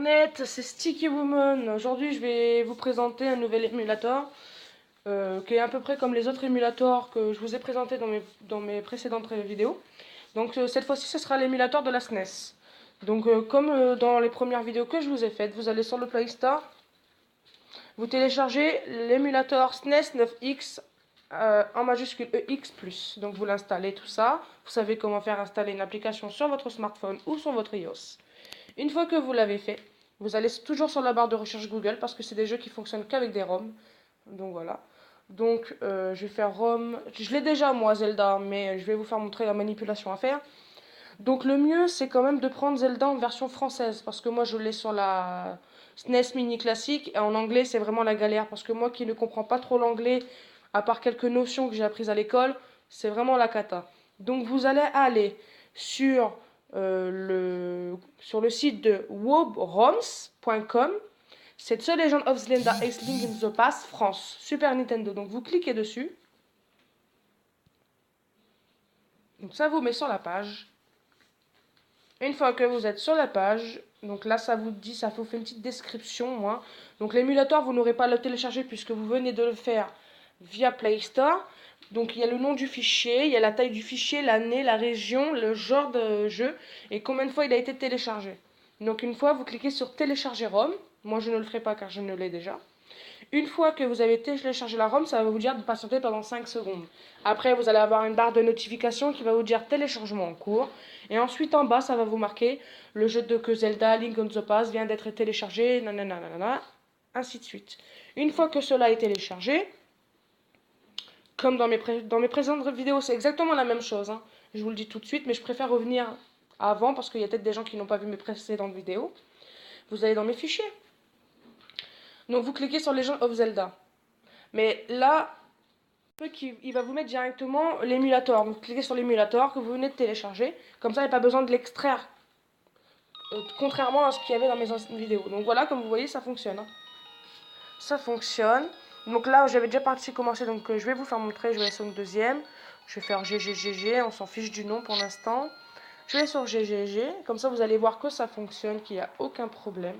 internet, c'est Sticky Woman. Aujourd'hui, je vais vous présenter un nouvel émulateur qui est à peu près comme les autres émulateurs que je vous ai présentés dans mes précédentes vidéos. Donc cette fois-ci, ce sera l'émulateur de la SNES. Donc comme dans les premières vidéos que je vous ai faites, vous allez sur le Play Store, vous téléchargez l'émulateur SNES 9X en majuscule EX+. Donc vous l'installez tout ça. Vous savez comment faire installer une application sur votre smartphone ou sur votre iOS. Une fois que vous l'avez fait, vous allez toujours sur la barre de recherche Google parce que c'est des jeux qui fonctionnent qu'avec des ROM. Donc voilà. Donc je vais faire ROM. Je l'ai déjà moi Zelda, mais je vais vous faire montrer la manipulation à faire. Donc le mieux c'est quand même de prendre Zelda en version française parce que moi je l'ai sur la SNES Mini classique et en anglais c'est vraiment la galère parce que moi qui ne comprends pas trop l'anglais, à part quelques notions que j'ai apprises à l'école, c'est vraiment la cata. Donc vous allez aller sur sur le site de wobroms.com. C'est The Legend of Zelda Ace Link in the Past France, Super Nintendo. Donc vous cliquez dessus. Donc ça vous met sur la page. Une fois que vous êtes sur la page, donc là ça vous dit, ça vous fait une petite description moi. Donc l'émulateur vous n'aurez pas à le télécharger puisque vous venez de le faire via Play Store. Donc il y a le nom du fichier, il y a la taille du fichier, l'année, la région, le genre de jeu et combien de fois il a été téléchargé. Donc une fois vous cliquez sur télécharger ROM, moi je ne le ferai pas car je ne l'ai déjà. Une fois que vous avez téléchargé la ROM, ça va vous dire de patienter pendant 5 secondes. Après, vous allez avoir une barre de notification qui va vous dire téléchargement en cours. Et ensuite, en bas, ça va vous marquer le jeu de que Zelda Link on the Past vient d'être téléchargé, nanana, ainsi de suite. Une fois que cela est téléchargé, comme dans mes précédentes vidéos, c'est exactement la même chose. Hein. Je vous le dis tout de suite, mais je préfère revenir avant parce qu'il y a peut-être des gens qui n'ont pas vu mes précédentes vidéos. Vous allez dans mes fichiers. Donc vous cliquez sur Legend of Zelda. Mais là, il va vous mettre directement l'émulateur. Vous cliquez sur l'émulateur que vous venez de télécharger. Comme ça, il n'y a pas besoin de l'extraire. Contrairement à ce qu'il y avait dans mes anciennes vidéos. Donc voilà, comme vous voyez, ça fonctionne. Hein. Ça fonctionne. Donc là, j'avais déjà parti commencer. Donc je vais vous faire montrer. Je vais aller sur une deuxième. Je vais faire GGGG. On s'en fiche du nom pour l'instant. Je vais sur GGG. Comme ça, vous allez voir que ça fonctionne, qu'il n'y a aucun problème.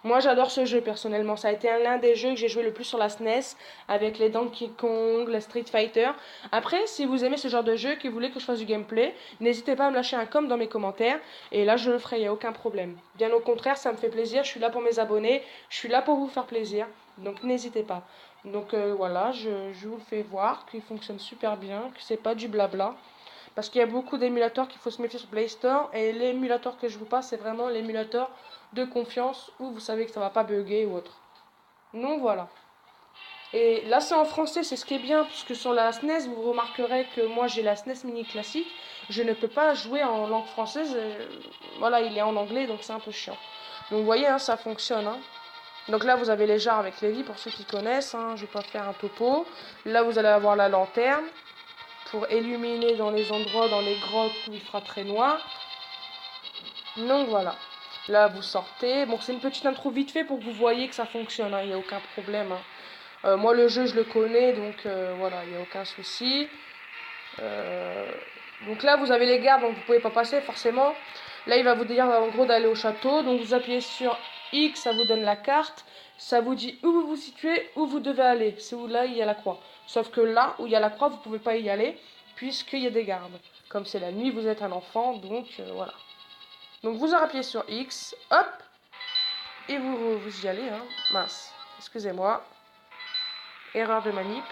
Moi j'adore ce jeu personnellement, ça a été l'un des jeux que j'ai joué le plus sur la SNES avec les Donkey Kong, la Street Fighter. Après, si vous aimez ce genre de jeu et que vous voulez que je fasse du gameplay, n'hésitez pas à me lâcher un com dans mes commentaires et là je le ferai, il n'y a aucun problème. Bien au contraire, ça me fait plaisir, je suis là pour mes abonnés, je suis là pour vous faire plaisir, donc n'hésitez pas. Donc voilà, je vous le fais voir qu'il fonctionne super bien, que c'est pas du blabla. Parce qu'il y a beaucoup d'émulateurs qu'il faut se méfier sur Play Store. Et l'émulateur que je vous passe, c'est vraiment l'émulateur de confiance où vous savez que ça va pas bugger ou autre. Donc voilà. Et là c'est en français, c'est ce qui est bien, puisque sur la SNES, vous remarquerez que moi j'ai la SNES Mini classique. Je ne peux pas jouer en langue française. Voilà, il est en anglais, donc c'est un peu chiant. Donc vous voyez, hein, ça fonctionne. Hein. Donc là vous avez les jarres avec les vies pour ceux qui connaissent. Hein, je vais pas faire un topo. Là vous allez avoir la lanterne pour illuminer dans les endroits, dans les grottes où il fera très noir. Donc voilà. Là, vous sortez. Bon, c'est une petite intro vite fait pour que vous voyez que ça fonctionne. Il n'y a aucun problème. Moi, le jeu, je le connais. Donc voilà, il n'y a aucun souci. Donc là, vous avez les gardes, donc vous ne pouvez pas passer forcément. Là, il va vous dire en gros d'aller au château. Donc vous appuyez sur X, ça vous donne la carte. Ça vous dit où vous vous situez, où vous devez aller. C'est où là, il y a la croix. Sauf que là, où il y a la croix, vous ne pouvez pas y aller, puisqu'il y a des gardes. Comme c'est la nuit, vous êtes un enfant, donc voilà. Donc vous appuyez sur X, hop, et vous y allez, hein. Mince, excusez-moi. Erreur de manip.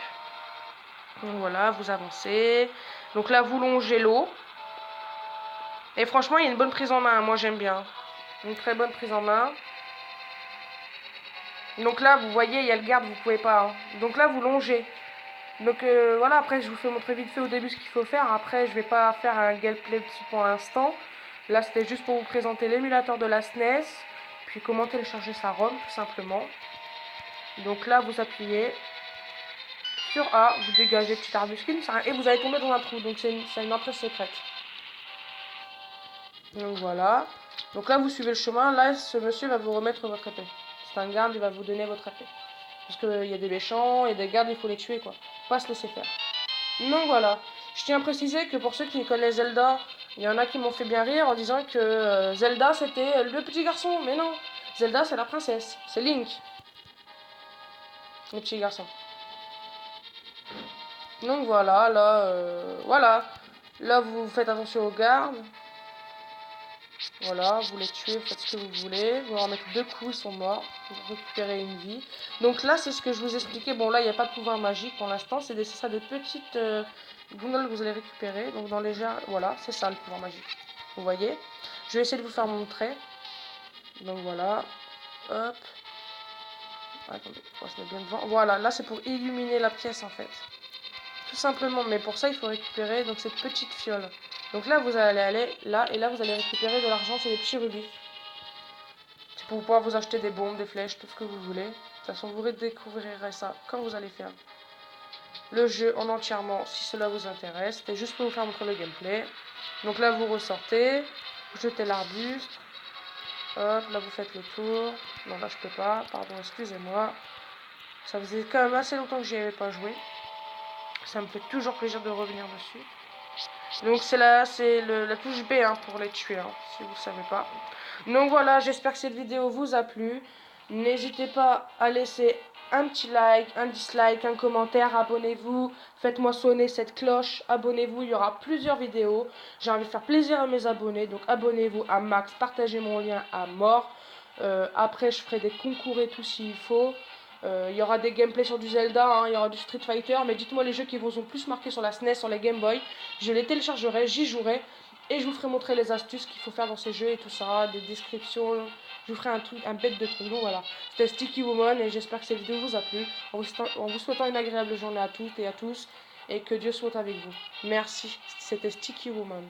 Donc voilà, vous avancez. Donc là, vous longez l'eau. Et franchement, il y a une bonne prise en main, moi j'aime bien. Une très bonne prise en main. Donc là, vous voyez, il y a le garde, vous pouvez pas. Hein. Donc là, vous longez. Donc voilà, après je vous fais montrer vite fait au début ce qu'il faut faire. Après, je vais pas faire un gameplay dessus pour l'instant. Là, c'était juste pour vous présenter l'émulateur de la SNES. Puis comment télécharger sa ROM, tout simplement. Donc là, vous appuyez sur A, vous dégagez petit arbuscule, et vous allez tomber dans un trou. Donc c'est une entrée secrète. Donc voilà. Donc là, vous suivez le chemin. Là, ce monsieur va vous remettre votre épée. C'est un garde, il va vous donner votre épée. Parce qu'il y a des méchants, et des gardes, il faut les tuer, quoi. Faut pas se laisser faire. Donc voilà. Je tiens à préciser que pour ceux qui connaissent Zelda, il y en a qui m'ont fait bien rire en disant que Zelda c'était le petit garçon. Mais non, Zelda c'est la princesse, c'est Link, le petit garçon. Donc voilà, là, voilà. Là vous faites attention aux gardes. Voilà, vous les tuez, vous faites ce que vous voulez. Vous leur mettez 2 coups, ils sont morts. Vous récupérez une vie. Donc là, c'est ce que je vous expliquais. Bon, là, il n'y a pas de pouvoir magique pour l'instant. C'est ça, des petites gondoles que vous allez récupérer. Donc dans les jars, voilà, c'est ça le pouvoir magique. Vous voyez? Je vais essayer de vous faire montrer. Donc voilà. Hop. Attendez, on va se mettre bien devant. Voilà, là, c'est pour illuminer la pièce, en fait. Tout simplement. Mais pour ça, il faut récupérer donc cette petite fiole. Donc là, vous allez aller là. Et là, vous allez récupérer de l'argent. C'est des petits rubis. C'est pour pouvoir vous acheter des bombes, des flèches, tout ce que vous voulez. De toute façon, vous redécouvrirez ça quand vous allez faire le jeu en entièrement, si cela vous intéresse. C'était juste pour vous faire montrer le gameplay. Donc là, vous ressortez, vous jetez l'arbuste. Hop, là, vous faites le tour. Non, là, je peux pas. Pardon, excusez-moi. Ça faisait quand même assez longtemps que j'y avais pas joué. Ça me fait toujours plaisir de revenir dessus. Donc c'est là, c'est la touche B hein, pour les tuer, hein, si vous ne savez pas. Donc voilà, j'espère que cette vidéo vous a plu. N'hésitez pas à laisser un petit like, un dislike, un commentaire, abonnez-vous, faites-moi sonner cette cloche, abonnez-vous, il y aura plusieurs vidéos. J'ai envie de faire plaisir à mes abonnés, donc abonnez-vous à max, partagez mon lien à mort. Après je ferai des concours et tout s'il faut. Il y aura des gameplays sur du Zelda, hein, il y aura du Street Fighter, mais dites-moi les jeux qui vous ont plus marqué sur la SNES, sur les Game Boy. Je les téléchargerai, j'y jouerai et je vous ferai montrer les astuces qu'il faut faire dans ces jeux et tout ça, des descriptions. Je vous ferai un bête de trucs. Donc voilà, c'était Sticky Woman et j'espère que cette vidéo vous a plu. En vous souhaitant une agréable journée à toutes et à tous et que Dieu soit avec vous. Merci, c'était Sticky Woman.